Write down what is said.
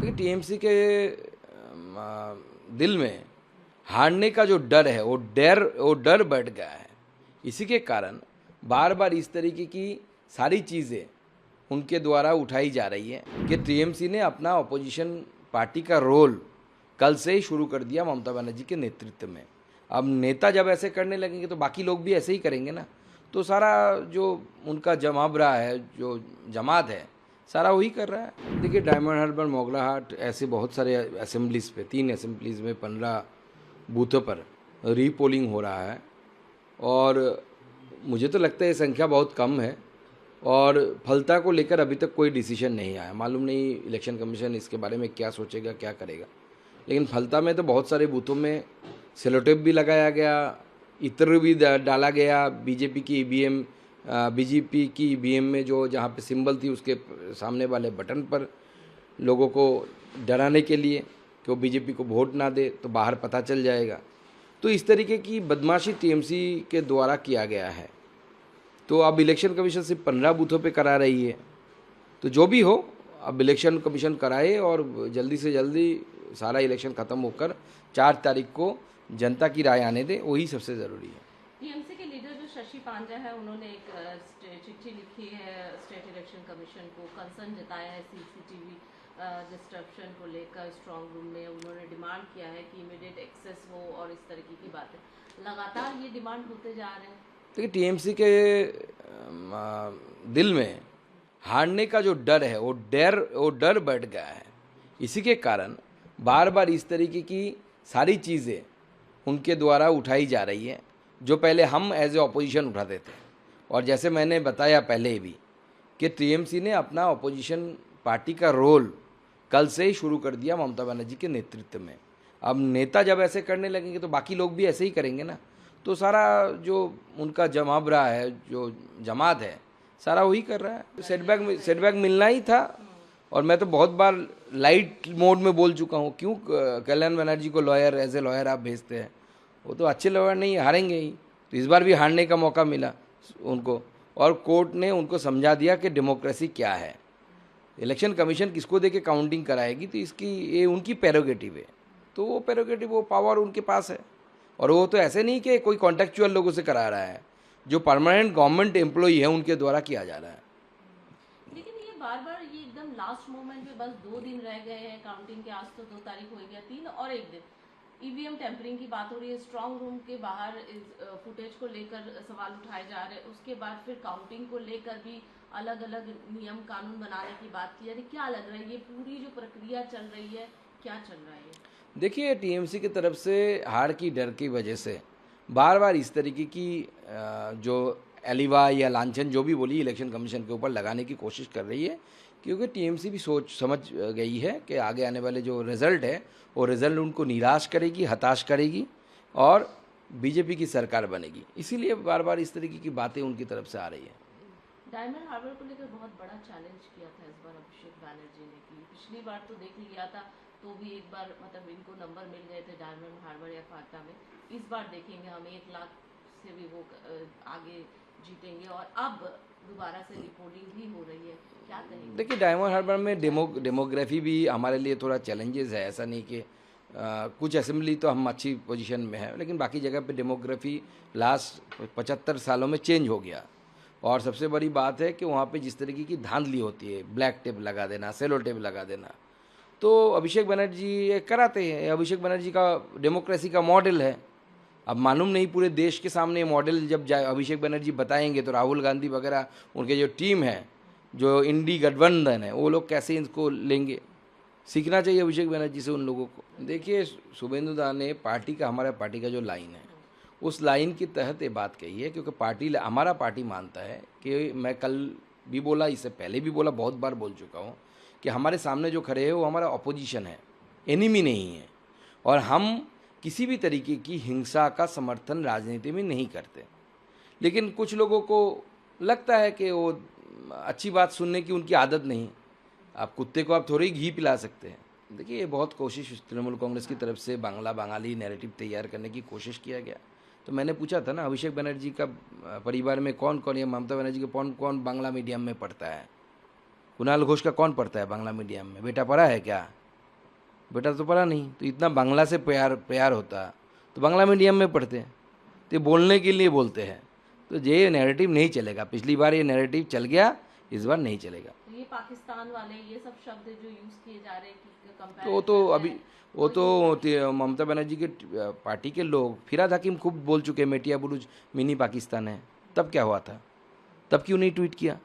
देखिए टीएमसी के दिल में हारने का जो डर है वो डर बैठ गया है। इसी के कारण बार बार इस तरीके की सारी चीज़ें उनके द्वारा उठाई जा रही है कि टीएमसी ने अपना अपोजिशन पार्टी का रोल कल से ही शुरू कर दिया ममता बनर्जी के नेतृत्व में। अब नेता जब ऐसे करने लगेंगे तो बाकी लोग भी ऐसे ही करेंगे ना, तो सारा जो उनका जमावड़ा है, जो जमात है, सारा वही कर रहा है। देखिए डायमंड हार्बर, मोगलाहाट, ऐसे बहुत सारे असेंबलीज़ पे 3 असेंबलीज़ में 15 बूथों पर रीपोलिंग हो रहा है और मुझे तो लगता है ये संख्या बहुत कम है और फलता को लेकर अभी तक कोई डिसीजन नहीं आया। मालूम नहीं इलेक्शन कमीशन इसके बारे में क्या सोचेगा, क्या करेगा। लेकिन फलता में तो बहुत सारे बूथों में सेलोटेप भी लगाया गया, इत्र भी डाला गया। बीजेपी की ईवीएम में जो जहाँ पे सिंबल थी उसके सामने वाले बटन पर लोगों को डराने के लिए कि वो बीजेपी को वोट ना दे तो बाहर पता चल जाएगा। तो इस तरीके की बदमाशी टीएमसी के द्वारा किया गया है। तो अब इलेक्शन कमीशन सिर्फ 15 बूथों पे करा रही है। तो जो भी हो, अब इलेक्शन कमीशन कराए और जल्दी से जल्दी सारा इलेक्शन ख़त्म होकर 4 तारीख को जनता की राय आने दे, वही सबसे ज़रूरी है। टीएमसी के लीडर जो शशि पांडे है, उन्होंने एक चिट्ठी लिखी है स्टेट इलेक्शन कमीशन को, कंसर्न जताया है सीसीटीवी डिस्ट्रप्शन को लेकर। स्ट्रांग रूम में उन्होंने डिमांड किया है कि इमीडिएट एक्सेस हो और इस तरीके की बातें लगातार ये डिमांड होते जा रहे हैं। देखिए टीएमसी के दिल में हारने का जो डर है वो डर बैठ गया है। इसी के कारण बार बार इस तरीके की सारी चीज़ें उनके द्वारा उठाई जा रही है, जो पहले हम एज ए ऑपोजिशन उठाते थे। और जैसे मैंने बताया पहले भी कि टीएमसी ने अपना अपोजिशन पार्टी का रोल कल से ही शुरू कर दिया ममता बनर्जी के नेतृत्व में। अब नेता जब ऐसे करने लगेंगे तो बाकी लोग भी ऐसे ही करेंगे ना, तो सारा जो उनका जमावड़ा है, जो जमात है, सारा वही कर रहा है। सेटबैक मिलना ही था और मैं तो बहुत बार लाइट मोड में बोल चुका हूँ। क्यों कल्याण बनर्जी को लॉयर, एज ए लॉयर आप भेजते हैं? वो तो अच्छे लॉयर नहीं, हारेंगे ही। तो इस बार भी हारने का मौका मिला उनको और कोर्ट ने उनको समझा दिया कि डेमोक्रेसी क्या है। इलेक्शन कमीशन किसको दे के काउंटिंग कराएगी, तो इसकी ये उनकी प्रेरोगेटिव है। तो वो प्रेरोगेटिव, वो पावर उनके पास है। और वो तो ऐसे नहीं कि कोई कॉन्टेक्चुअल लोगों से करा रहा है, जो परमानेंट गवर्नमेंट एम्प्लॉई है उनके द्वारा किया जा रहा है। लेकिन ये बार बार ये एकदम लास्ट मोमेंट पे, बस 2 दिन रह गए हैं काउंटिंग के, आज तो 2 तारीख हो गया, 3 और 1 दिन ईवीएम टेम्परिंग की बात हो रही है। स्ट्रांग रूम के बाहर फुटेज को लेकर सवाल उठाए जा रहे हैं। उसके बाद फिर काउंटिंग को लेकर भी अलग अलग नियम कानून बनाने की बात की जा रही है। क्या लग रहा है, ये पूरी जो प्रक्रिया चल रही है, क्या चल रहा है? देखिए टीएमसी की तरफ से हार की डर की वजह से बार बार इस तरीके की जो एलिवा या लांछन जो भी बोली इलेक्शन कमीशन के ऊपर लगाने की कोशिश कर रही है, क्योंकि टीएमसी भी सोच समझ गई है कि आगे आने वाले जो रिज़ल्ट है वो रिज़ल्ट उनको निराश करेगी, हताश करेगी और बीजेपी की सरकार बनेगी। इसीलिए बार बार इस तरीके की बातें उनकी तरफ से आ रही है। डायमंड हार्बर को लेकर बहुत बड़ा चैलेंज किया था इस बार अभिषेक बैनर्जी ने की। पिछली बार तो देख लिया था, तो भी एक बार मतलब इनको नंबर मिल गए थे डायमंड हार्बर या फाटा में। इस बार देखेंगे हम 1 लाख से भी वो आगे जीतेंगे और अब दोबारा से रिपोर्टिंग भी हो रही है। क्या कहेंगे? देखिए डायमंड हार्बर में डेमोग्राफी भी हमारे लिए थोड़ा चैलेंजेस है। ऐसा नहीं कि कुछ असेंबली तो हम अच्छी पोजीशन में हैं, लेकिन बाकी जगह पे डेमोग्राफी लास्ट 75 सालों में चेंज हो गया। और सबसे बड़ी बात है कि वहाँ पे जिस तरीके की धांधली होती है, ब्लैक टेप लगा देना, सेलो टेप लगा देना, तो अभिषेक बनर्जी ये कराते हैं। अभिषेक बनर्जी का डेमोक्रेसी का मॉडल है। अब मालूम नहीं पूरे देश के सामने मॉडल जब जाए अभिषेक बनर्जी बताएंगे तो राहुल गांधी वगैरह उनके जो टीम है, जो इंडी गठबंधन है, वो लोग कैसे इनको लेंगे। सीखना चाहिए अभिषेक बनर्जी से उन लोगों को। देखिए शुभेंदु दा ने हमारा पार्टी का जो लाइन है, उस लाइन के तहत ये बात कही है, क्योंकि हमारा पार्टी मानता है कि मैं कल भी बोला, इससे पहले भी बोला, बहुत बार बोल चुका हूँ कि हमारे सामने जो खड़े हैं वो हमारा अपोजिशन है, एनिमी नहीं है। और हम किसी भी तरीके की हिंसा का समर्थन राजनीति में नहीं करते। लेकिन कुछ लोगों को लगता है कि वो अच्छी बात सुनने की उनकी आदत नहीं। आप कुत्ते को आप थोड़ी ही घी पिला सकते हैं। देखिए ये बहुत कोशिश तृणमूल कांग्रेस की तरफ से बंगाली नैरेटिव तैयार करने की कोशिश किया गया। तो मैंने पूछा था ना, अभिषेक बनर्जी का परिवार में कौन कौन, या ममता बनर्जी के कौन कौन बांग्ला मीडियम में पढ़ता है? कुणाल घोष का कौन पढ़ता है बांग्ला मीडियम में? बेटा पढ़ा है क्या? बेटा तो पढ़ा नहीं, तो इतना बांग्ला से प्यार प्यार होता तो बांग्ला मीडियम में पढ़ते, तो ये बोलने के लिए बोलते हैं। तो ये नैरेटिव नहीं चलेगा, पिछली बार ये नैरेटिव चल गया, इस बार नहीं चलेगा। तो ये पाकिस्तान वाले ये सब शब्द जो यूज किए जा रहे हैं कि तो वो तो अभी है, वो तो ममता बनर्जी के पार्टी के लोग, फिराद हकीम खूब बोल चुके हैं मेटिया बुरुज मिनी पाकिस्तान है, तब क्या हुआ था, तब क्यों नहीं ट्वीट किया?